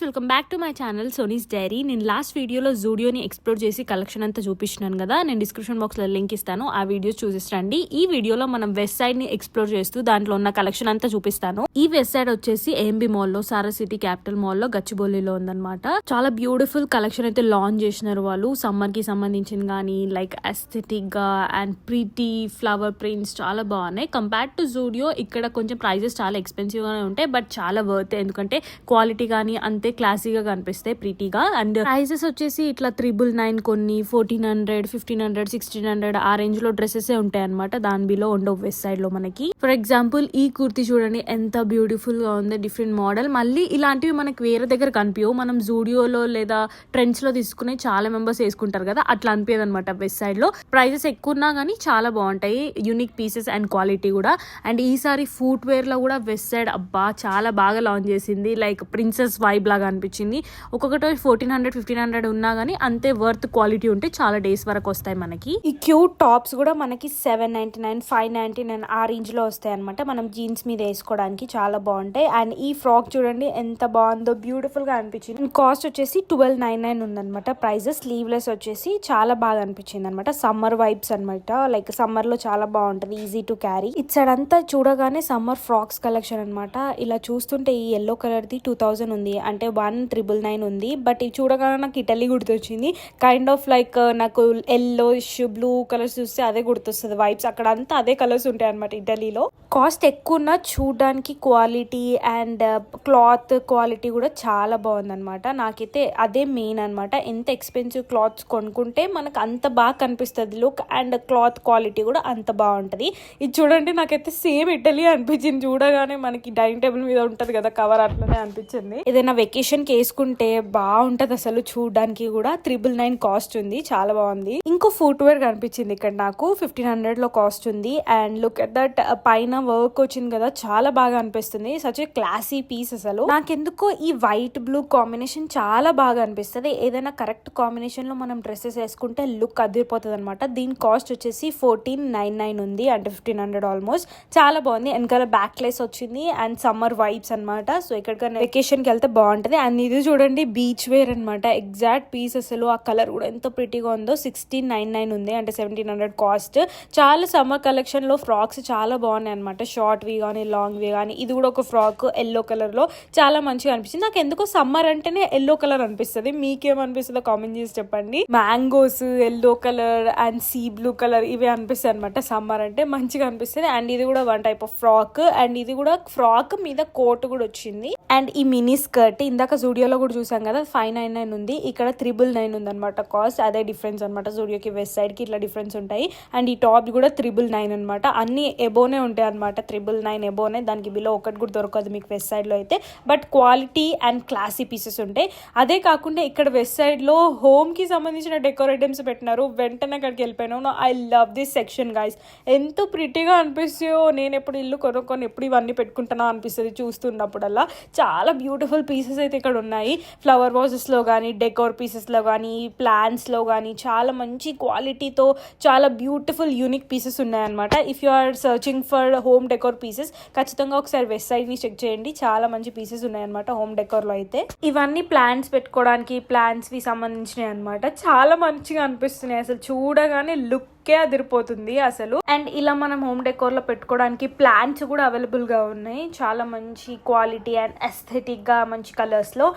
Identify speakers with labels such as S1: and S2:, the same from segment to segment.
S1: Welcome back to my channel Soni's diary. నేను last వీడియోలో జూడియోని ఎక్స్ప్లోర్ చేసి కలెక్షన్ అంతా చూపిస్తున్నాను కదా. నేను డిస్క్రిప్షన్ బాక్స్లో లింక్ ఇస్తాను, ఆ వీడియోస్ చూసిరండి. ఈ వీడియోలో మనం వెస్ట్ సైడ్ ని ఎక్స్ప్లోర్ చేస్తూ దాంట్లో ఉన్న కలెక్షన్ అంతా చూపిస్తాను. ఈ వెస్ట్ సైడ్ వచ్చేసి ఏఎంబి మాల్లో, సారా సిటీ క్యాపిటల్ మాల్లో, గచ్చిబౌలిలో ఉందన్నమాట. చాలా బ్యూటిఫుల్ కలెక్షన్ అయితే లాంచ్ చేసినారు వాళ్ళు. సమ్మర్ కి సంబంధించిన కానీ లైక్ అస్థెటిక్ గా అండ్ ప్రీటీ ఫ్లవర్ ప్రింట్స్ చాలా బాగున్నాయి. కంపేర్ టు జూడియో ఇక్కడ కొంచెం ప్రైజెస్ చాలా ఎక్స్పెన్సివ్ గానే ఉంటాయి, బట్ చాలా వర్త్. ఎందుకంటే క్వాలిటీ కానీ అంతే క్లాసీగా కనిపిస్తాయి, ప్రీటీగా. అండ్ ప్రైజెస్ వచ్చేసి ఇట్లా 999, కొన్ని 1400, 1500, 1600 ఆ రేంజ్ లో డ్రెస్సెస్ ఉంటాయి అనమాట. దాని బిలో ఉండవు వెస్ట్ సైడ్ లో మనకి. ఫర్ ఎగ్జాంపుల్ ఈ కుర్తీ చూడండి ఎంత బ్యూటిఫుల్ గా ఉంది, డిఫరెంట్ మోడల్. మళ్ళీ ఇలాంటివి మనకి వేరే దగ్గర కనిపించవు. మనం జూడియోలో లేదా ట్రెండ్స్ లో తీసుకునే చాలా మెంబర్స్ వేసుకుంటారు కదా, అట్లా అనిపించదు అనమాట వెస్ట్ సైడ్ లో. ప్రైజెస్ ఎక్కువ ఉన్నా కానీ చాలా బాగుంటాయి, యూనిక్ పీసెస్ అండ్ క్వాలిటీ కూడా. అండ్ ఈసారి ఫుట్ వేర్ లో కూడా వెస్ట్ సైడ్ అబ్బా చాలా బాగా లాంచ్ చేసింది. లైక్ ప్రిన్సెస్ వైబ్ లాగా అనిపించింది. ఒక్కొక్కటి 1400, 1500 ఉన్నా కానీ అంతే వర్త్ క్వాలిటీ ఉంటే చాలా డేస్ వరకు వస్తాయి మనకి. ఈ క్యూట్ టాప్స్ కూడా మనకి 799, 599 ఆ రేంజ్ లో వస్తాయి అనమాట. మనం జీన్స్ మీద వేసుకోవడానికి చాలా బాగుంటాయి. అండ్ ఈ ఫ్రాక్ చూడండి ఎంత బాగుందో, బ్యూటిఫుల్ గా అనిపించింది. కాస్ట్ వచ్చేసి 1299 ఉందన్నమాట ప్రైస్. స్లీవ్లెస్ వచ్చేసి చాలా బాగా అనిపించింది అనమాట. సమ్మర్ వైబ్స్ అనమాట, లైక్ సమ్మర్ లో చాలా బాగుంటది, easy to carry. It side అంతా చూడగానే సమ్మర్ ఫ్రాక్స్ కలెక్షన్ అనమాట. ఇలా చూస్తుంటే ఈ ఎల్లో కలర్ ది 2000 ఉంది, అంటే 1999 ఉంది. బట్ ఇది చూడగానే నాకు ఇటలీ గుర్తొచ్చింది. కైండ్ ఆఫ్ లైక్ నాకు ఎల్లోయిష్ బ్లూ కలర్స్ చూస్తే అదే గుర్తొస్తుంది వైబ్స్. అక్కడ అంతా అదే కలర్స్ ఉంటాయి అనమాట ఇటలీలో. కాస్ట్ ఎక్కువ ఉన్న చూడడానికి క్వాలిటీ అండ్ క్లాత్ క్వాలిటీ కూడా చాలా బాగుందన్నమాట. నాకైతే అదే మెయిన్ అనమాట. ఎంత ఎక్స్పెన్సివ్ క్లాత్స్ కొనుక్కుంటే మనకు అంత బాగా కనిపిస్తుంది లుక్, అండ్ క్లాత్ క్వాలిటీ కూడా అంత బాగుంటుంది. ఇది చూడండి నాకైతే సేమ్ ఇటలీ అనిపించింది. చూడగానే మనకి డైనింగ్ టేబుల్ మీద ఉంటది కదా కవర్, అట్లనే అనిపించింది. ఏదైనా వెకేషన్ కి వేసుకుంటే బాగుంటది అసలు. చూడడానికి కూడా 999 కాస్ట్ ఉంది, చాలా బాగుంది. ఇంకో ఫుట్ వేర్ కనిపించింది ఇక్కడ నాకు, 1500 లో కాస్ట్ ఉంది. అండ్ లుక్ ఎట్ దట్, పైన వర్క్ వచ్చింది కదా, చాలా బాగా అనిపిస్తుంది. సచ్ ఏ క్లాసీ పీస్ అసలు. నాకెందుకో ఈ వైట్ బ్లూ కాంబినేషన్ చాలా బాగా అనిపిస్తుంది. ఏదైనా కరెక్ట్ కాంబినేషన్ లో మనం డ్రెస్సెస్ వేసుకుంటే లుక్ అదిరిపోతుంది అనమాట. దీని కాస్ట్ వచ్చేసి 1499 ఉంది, అంటే 1500 ఆల్మోస్ట్. చాలా బాగుంది. వెనకాల బ్యాక్ లెస్ వచ్చింది అండ్ సమ్మర్ వైబ్స్ అనమాట. సో ఎక్కడికైనా వెకేషన్ కి వెళ్తే బాగుంటది. అండ్ ఇది చూడండి బీచ్ వేర్ అనమాట, ఎగ్జాక్ట్ పీస్ అసలు. ఆ కలర్ కూడా ఎంత ప్రిటీగా ఉందో. 1699 ఉంది, అంటే 1700 కాస్ట్. చాలా సమ్మర్ కలెక్షన్ లో ఫ్రాక్స్ చాలా బాగున్నాయి అనమాట. షార్ట్ వి కానీ లాంగ్ వి కానీ. ఇది కూడా ఒక ఫ్రాక్ ఎల్లో కలర్ లో చాలా మంచిగా అనిపించింది. నాకు ఎందుకో సమ్మర్ అంటేనే ఎల్లో కలర్ అనిపిస్తుంది. మీకేమనిపిస్తుందో కామెంట్ చేసి చెప్పండి. Mangoes yellow colour and sea blue colour ఇవే అనిపిస్తాయి అనమాట సమ్మర్ అంటే, మంచిగా అనిపిస్తుంది. అండ్ ఇది కూడా one type of frock. And ఇది కూడా ఫ్రాక్ మీద కోట్ కూడా వచ్చింది. అండ్ ఈ మినీ స్కర్ట్ ఇందాక జూడియోలో కూడా చూసాం కదా, 599 ఉంది. ఇక్కడ 999 ఉంది అనమాట కాస్ట్. అదే డిఫరెన్స్ అనమాట, జూడియోకి వెస్ట్ సైడ్ కి ఇట్లా డిఫరెన్స్ ఉంటాయి. అండ్ ఈ టాప్ కూడా 999 అనమాట. అన్ని ఎబోనే ఉంటాయి అనమాట, 999 ఎబోనే. దానికి బిలో ఒకటి కూడా దొరకదు మీకు వెస్ట్ సైడ్ లో అయితే. But quality and classy pieces ఉంటాయి. అదే కాకుండా ఇక్కడ వెస్ట్ సైడ్ లో హోమ్ కి సంబంధించిన డెకోర్ ఐటమ్స్ పెట్టినారు. వెంటనే అక్కడికి వెళ్ళిపోయినాను. I love this section guys. ఎంతో ప్రిటీగా అనిపిస్తాయో. నేను ఎప్పుడు ఇల్లు కొనుక్కొని ఎప్పుడు ఇవన్నీ పెట్టుకుంటానా అనిపిస్తుంది చూస్తున్నప్పుడల్లా. చాలా బ్యూటిఫుల్ పీసెస్ అయితే ఇక్కడ ఉన్నాయి. ఫ్లవర్ వాజెస్ లో కానీ, డెకోర్ పీసెస్ లో కానీ, ప్లాంట్స్ లో కానీ చాలా మంచి క్వాలిటీతో చాలా బ్యూటిఫుల్ యూనిక్ పీసెస్ ఉన్నాయన్నమాట. If you are searching for home decor pieces ఖచ్చితంగా ఒకసారి వెస్ట్ సైడ్ ని చెక్ చేయండి. చాలా మంచి పీసెస్ ఉన్నాయన్నమాట హోమ్ డెకోర్ లో అయితే. ఇవన్నీ ప్లాంట్స్ పెట్టుకోవడానికి, ప్లాంట్స్ వి సంబంధించినవి అనమాట. చాలా మంచిగా అనిపిస్తున్నాయి అసలు. చూడగానే లుక్ అదిరిపోతుంది అసలు. అండ్ ఇలా మనం హోమ్ డెకోర్ లో పెట్టుకోవడానికి ప్లాంట్స్ కూడా అవైలబుల్ గా ఉన్నాయి. చాలా మంచి క్వాలిటీ అండ్ ఎస్థెటిక్ గా మంచి కలర్స్ లో.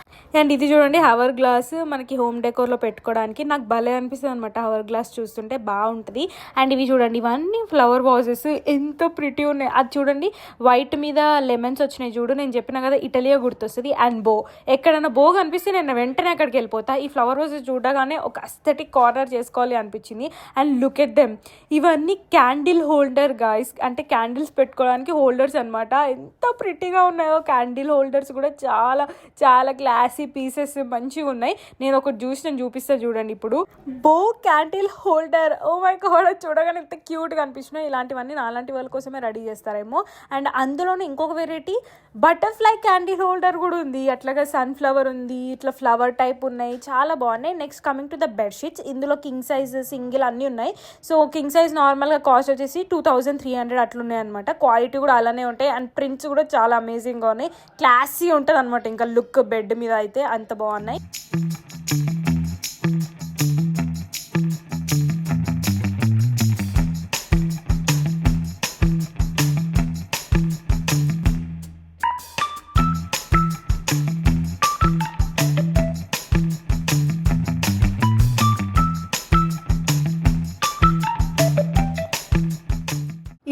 S1: అండ్ ఇది చూడండి హవర్ గ్లాస్, మనకి హోమ్ డెకోర్ లో పెట్టుకోవడానికి. నాకు భలే అనిపిస్తుంది అనమాట హవర్ గ్లాస్ చూస్తుంటే, బాగుంటది. అండ్ ఇవి చూడండి, ఇవన్నీ ఫ్లవర్ వాజెస్ ఎంతో ప్రిటీ ఉన్నాయి. అది చూడండి వైట్ మీద లెమన్స్ వచ్చినాయి చూడు. నేను చెప్పిన కదా ఇటలియా గుర్తొస్తుంది. అండ్ బో, ఎక్కడైనా బో కనిపిస్తే నేను వెంటనే అక్కడికి వెళ్ళిపోతా. ఈ ఫ్లవర్ వాజెస్ చూడగానే ఒక అస్థెటిక్ కార్నర్ చేసుకోవాలి అనిపించింది. అండ్ లుక్ ఎట్ దెమ్, ఇవన్నీ క్యాండిల్ హోల్డర్ గాయ్స్, అంటే క్యాండిల్స్ పెట్టుకోవడానికి హోల్డర్స్ అనమాట. ఎంత ప్రిటీగా ఉన్నాయో క్యాండిల్ హోల్డర్స్ కూడా. చాలా చాలా క్లాసీ పీసెస్ మంచిగా ఉన్నాయి. నేను ఒకటి చూపిస్తాను చూడండి ఇప్పుడు. Bow candle holder, oh my God, చూడగానే ఎంత క్యూట్ గా అనిపిస్తున్నాయి. ఇలాంటివన్నీ నాలాంటి వాళ్ళ కోసమే రెడీ చేస్తారేమో. అండ్ అందులోనే ఇంకొక వెరైటీ బటర్ఫ్లై క్యాండిల్ హోల్డర్ కూడా ఉంది. అట్లాగా సన్ఫ్లవర్ ఉంది, ఇట్లా ఫ్లవర్ టైప్ ఉన్నాయి, చాలా బాగున్నాయి. Next coming to the bedsheets. ఇందులో కింగ్ సైజ్, సింగిల్ అన్ని ఉన్నాయి. సో కింగ్ సైజ్ నార్మల్గా కాస్ట్ వచ్చేసి 2300 అట్లున్నాయి అనమాట. క్వాలిటీ కూడా అలానే ఉంటాయి. అండ్ ప్రింట్స్ కూడా చాలా అమేజింగ్గా ఉన్నాయి. క్లాసీ ఉంటుంది అనమాట ఇంకా లుక్ బెడ్ మీద అయితే. అయితే అంత బాగున్నాయి.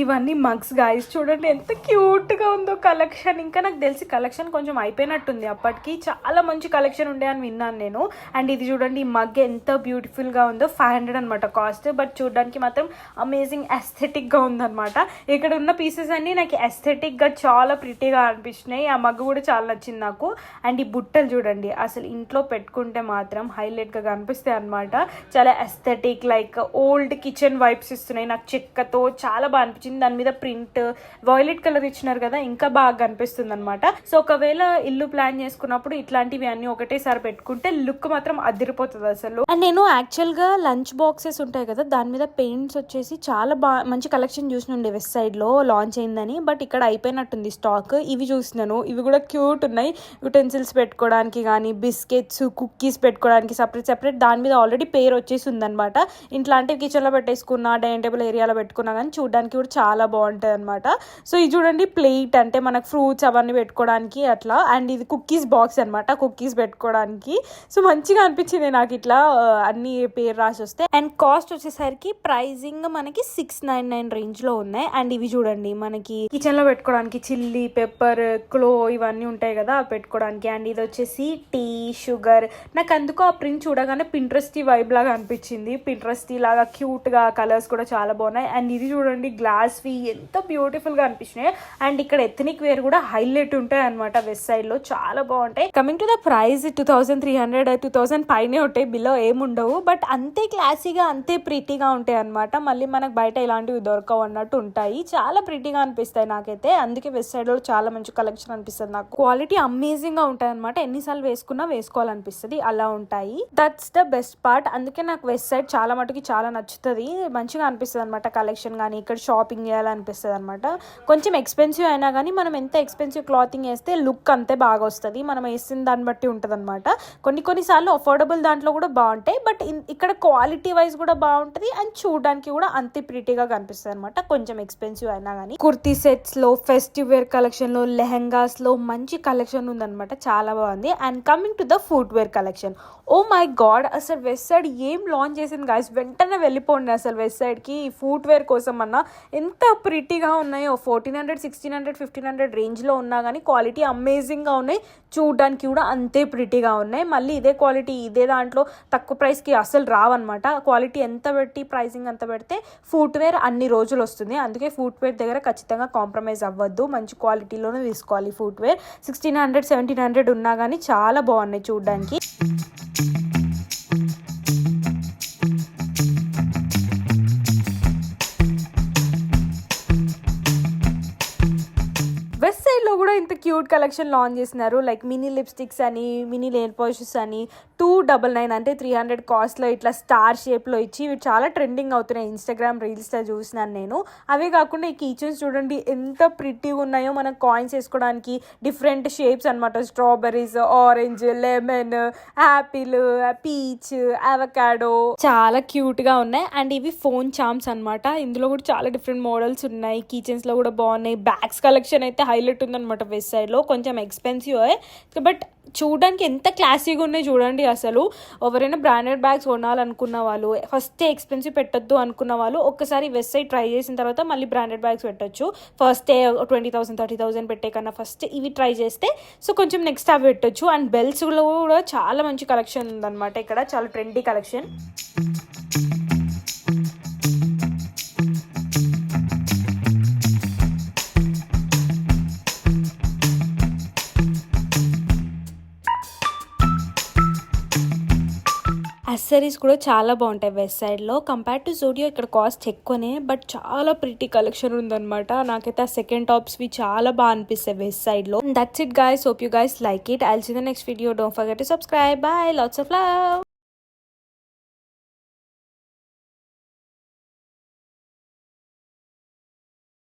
S1: ఇవన్నీ మగ్స్ గాయస్, చూడండి ఎంత క్యూట్గా ఉందో కలెక్షన్. ఇంకా నాకు తెలిసి కలెక్షన్ కొంచెం అయిపోయినట్టుంది, అప్పటికి చాలా మంచి కలెక్షన్ ఉండే అని విన్నాను నేను. అండ్ ఇది చూడండి, ఈ మగ్ ఎంత బ్యూటిఫుల్గా ఉందో. 500 అనమాట కాస్ట్, బట్ చూడడానికి మాత్రం అమేజింగ్ ఎస్థెటిక్గా ఉందన్నమాట. ఇక్కడ ఉన్న పీసెస్ అన్నీ నాకు ఎస్థెటిక్గా చాలా ప్రిటీగా అనిపించినాయి. ఆ మగ్ కూడా చాలా నచ్చింది నాకు. అండ్ ఈ బుట్టలు చూడండి, అసలు ఇంట్లో పెట్టుకుంటే మాత్రం హైలైట్గా కనిపిస్తాయి అనమాట. చాలా aesthetic, like old kitchen vibes ఇస్తున్నాయి నాకు. చెక్కతో చాలా బాగా అనిపించింది. దాని మీద ప్రింట్ వైలెట్ కలర్ ఇచ్చినారు కదా, ఇంకా బాగా కనిపిస్తుంది అనమాట. సో ఒకవేళ ఇల్లు ప్లాన్ చేసుకున్నప్పుడు ఇట్లాంటివి అన్ని ఒకటేసారి పెట్టుకుంటే లుక్ మాత్రం అదిరిపోతుంది అసలు. అండ్ నేను యాక్చువల్ గా లంచ్ బాక్సెస్ ఉంటాయి కదా, దాని మీద పెయింట్స్ వచ్చేసి చాలా బాగా మంచి కలెక్షన్ చూసినండి వెస్ట్ సైడ్ లో లాంచ్ అయిందని. బట్ ఇక్కడ అయిపోయినట్టుంది స్టాక్. ఇవి చూసినాను, ఇవి కూడా క్యూట్ ఉన్నాయి. యుటెన్సిల్స్ పెట్టుకోవడానికి కానీ, బిస్కెట్స్ కుక్కీస్ పెట్టుకోవడానికి సెపరేట్ దాని మీద ఆల్రెడీ పేరు వచ్చేసి ఉందన్నమాట. ఇట్లాంటివి కిచెన్ లో పెట్టేసుకున్నా, డైనింగ్ టేబుల్ ఏరియాలో పెట్టుకున్నా కానీ చూడడానికి కూడా చాలా బాగుంటాయి అనమాట. సో ఇది చూడండి, ప్లేట్ అంటే మనకు ఫ్రూట్స్ అవన్నీ పెట్టుకోవడానికి అట్లా. అండ్ ఇది కుక్కీస్ బాక్స్ అనమాట, కుక్కీస్ పెట్టుకోవడానికి. సో మంచిగా అనిపించింది నాకు ఇట్లా అన్ని పేరు రాసి వస్తే. అండ్ కాస్ట్ వచ్చేసరికి ప్రైజింగ్ మనకి 699 రేంజ్ లో ఉన్నాయి. అండ్ ఇవి చూడండి, మనకి కిచెన్ లో పెట్టుకోవడానికి చిల్లీ, పెప్పర్, క్లో ఇవన్నీ ఉంటాయి కదా పెట్టుకోవడానికి. అండ్ ఇది వచ్చేసి టీ, షుగర్. నాకు అందుకో ఆ ప్రింట్ చూడగానే పింట్రెస్టీ వైబ్ లాగా అనిపించింది. పింట్రెస్టీ లాగా క్యూట్ గా, కలర్స్ కూడా చాలా బాగున్నాయి. అండ్ ఇది చూడండి, గ్లాస్వి ఎంత బ్యూటిఫుల్ గా అనిపించినాయి. అండ్ ఇక్కడ ఎథనిక్ వేర్ కూడా హైలైట్ ఉంటాయి అనమాట వెస్ట్ సైడ్ లో, చాలా బాగుంటాయి. కమింగ్ టు ద ప్రైస్ 2300, 2000 పైనే ఉంటాయి, బిలో ఏముండవు. బట్ అంతే క్లాసీగా, అంతే ప్రీటీగా ఉంటాయి అనమాట. మళ్ళీ మనకు బయట ఇలాంటివి దొరకవు అన్నట్టు ఉంటాయి. చాలా ప్రీటీగా అనిపిస్తాయి నాకైతే. అందుకే వెస్ట్ సైడ్ లో చాలా మంచి కలెక్షన్ అనిపిస్తుంది నాకు. క్వాలిటీ అమేజింగ్ గా ఉంటాయి అనమాట. ఎన్నిసార్లు వేసుకున్నా వేసుకోవాలనిపిస్తుంది, అలా ఉంటాయి. That's the best part. అందుకే నాకు వెస్ట్ సైడ్ చాలా మటుకి చాలా నచ్చుతుంది, మంచిగా అనిపిస్తుంది అనమాట కలెక్షన్ కానీ. ఇక్కడ షాపింగ్ చేయాలనిపిస్తుంది అనమాట. కొంచెం ఎక్స్పెన్సివ్ అయినా కానీ మనం ఎంత ఎక్స్పెన్సివ్ క్లాతింగ్ వేస్తే లుక్ అంతే బాగా వస్తుంది. మనం వేసిన దాన్ని బట్టి ఉంటుంది అనమాట. కొన్నిసార్లు అఫోర్డబుల్ దాంట్లో కూడా బాగుంటాయి, బట్ ఇక్కడ క్వాలిటీ వైజ్ కూడా బాగుంటుంది. అండ్ చూడడానికి కూడా అంతే ప్రిటీగా కనిపిస్తుంది అనమాట, కొంచెం ఎక్స్పెన్సివ్ అయినా కానీ. కుర్తీ సెట్స్ లో, ఫెస్టివ్ వేర్ కలెక్షన్ లో, లెహెంగాస్ లో మంచి కలెక్షన్ ఉందన్నమాట, చాలా బాగుంది. And coming to the footwear collection, oh my God, అసలు వెస్ట్ సైడ్ ఏం లాంచ్ చేసింది గాయస్. వెంటనే వెళ్ళిపోండి అసలు వెస్ట్ సైడ్ కి ఫుట్ వేర్ కోసం అన్న. ఎంత ప్రిటీగా ఉన్నాయో. 1400, 1600, 1500 రేంజ్లో ఉన్నా కానీ క్వాలిటీ అమేజింగ్గా ఉన్నాయి. చూడడానికి కూడా అంతే ప్రిటీగా ఉన్నాయి. మళ్ళీ ఇదే క్వాలిటీ ఇదే దాంట్లో తక్కువ ప్రైస్కి అసలు రావన్నమాట. క్వాలిటీ ఎంత పెట్టి ప్రైసింగ్ అంత పెడితే ఫుట్వేర్ అన్ని రోజులు వస్తుంది. అందుకే ఫుట్వేర్ దగ్గర ఖచ్చితంగా కాంప్రమైజ్ అవ్వద్దు, మంచి క్వాలిటీలోనే తీసుకోవాలి ఫుట్వేర్. 1600, 1700 ఉన్నా కానీ చాలా బాగున్నాయి చూడడానికి. వెస్ట్ సైడ్లో కూడా ఇంత క్యూట్ కలెక్షన్ లాంచ్ చేసినారు. లైక్ మినీ లిప్స్టిక్స్ అని, మినీ నెయిల్ పాలిషెస్ అని 299 అంటే 300 కాస్ట్లో ఇట్లా స్టార్ షేప్లో ఇచ్చి ఇవి చాలా ట్రెండింగ్ అవుతున్నాయి. ఇన్స్టాగ్రామ్ రీల్స్లో చూసినాను నేను. అవే కాకుండా ఈ కీచైన్స్ చూడండి ఎంత ప్రిటీగా ఉన్నాయో. మనం కాయిన్స్ వేసుకోవడానికి డిఫరెంట్ షేప్స్ అనమాట. Strawberries, orange, lemon, Apple, peach, avocado, చాలా క్యూట్గా ఉన్నాయి. అండ్ ఇవి ఫోన్ చామ్స్ అనమాట. ఇందులో కూడా చాలా డిఫరెంట్ మోడల్స్ ఉన్నాయి. కీచైన్స్లో కూడా బాగున్నాయి. బ్యాగ్స్ కలెక్షన్ అయితే హైలైట్ ఉందన్నమాట వెస్ట్ సైడ్లో. కొంచెం ఎక్స్పెన్సివ్, బట్ చూడడానికి ఎంత క్లాసీగా ఉన్నాయి చూడండి. అసలు ఎవరైనా బ్రాండెడ్ బ్యాగ్స్ కొనాలనుకున్న వాళ్ళు, ఫస్ట్ ఎక్స్పెన్సివ్ పెట్టొద్దు అనుకున్న వాళ్ళు ఒక్కసారి వెస్ట్ సైడ్ ట్రై చేసిన తర్వాత మళ్ళీ బ్రాండెడ్ బ్యాగ్స్ పెట్టొచ్చు. ఫస్ట్ 20,000, 30,000 పెట్టే కన్నా ఫస్ట్ ఇవి ట్రై చేస్తే సో కొంచెం నెక్స్ట్ అవి పెట్టొచ్చు. అండ్ బెల్ట్స్లో కూడా చాలా మంచి కలెక్షన్ ఉందన్నమాట ఇక్కడ, చాలా ట్రెండీ కలెక్షన్. యాక్సెసరీస్ కూడా చాలా బాగుంటాయి వెస్ట్ సైడ్లో. కంపేర్ టు జూడియో ఇక్కడ కాస్ట్ ఎక్కువనే, బట్ చాలా ప్రిటీ కలెక్షన్ ఉందన్నమాట. నాకైతే ఆ సెకండ్ టాప్స్వి చాలా బాగా అనిపిస్తాయి వెస్ట్ సైడ్లో. That's it guys, hope you guys like it. I'll see the next video. Don't forget to subscribe. Bye, lots of love.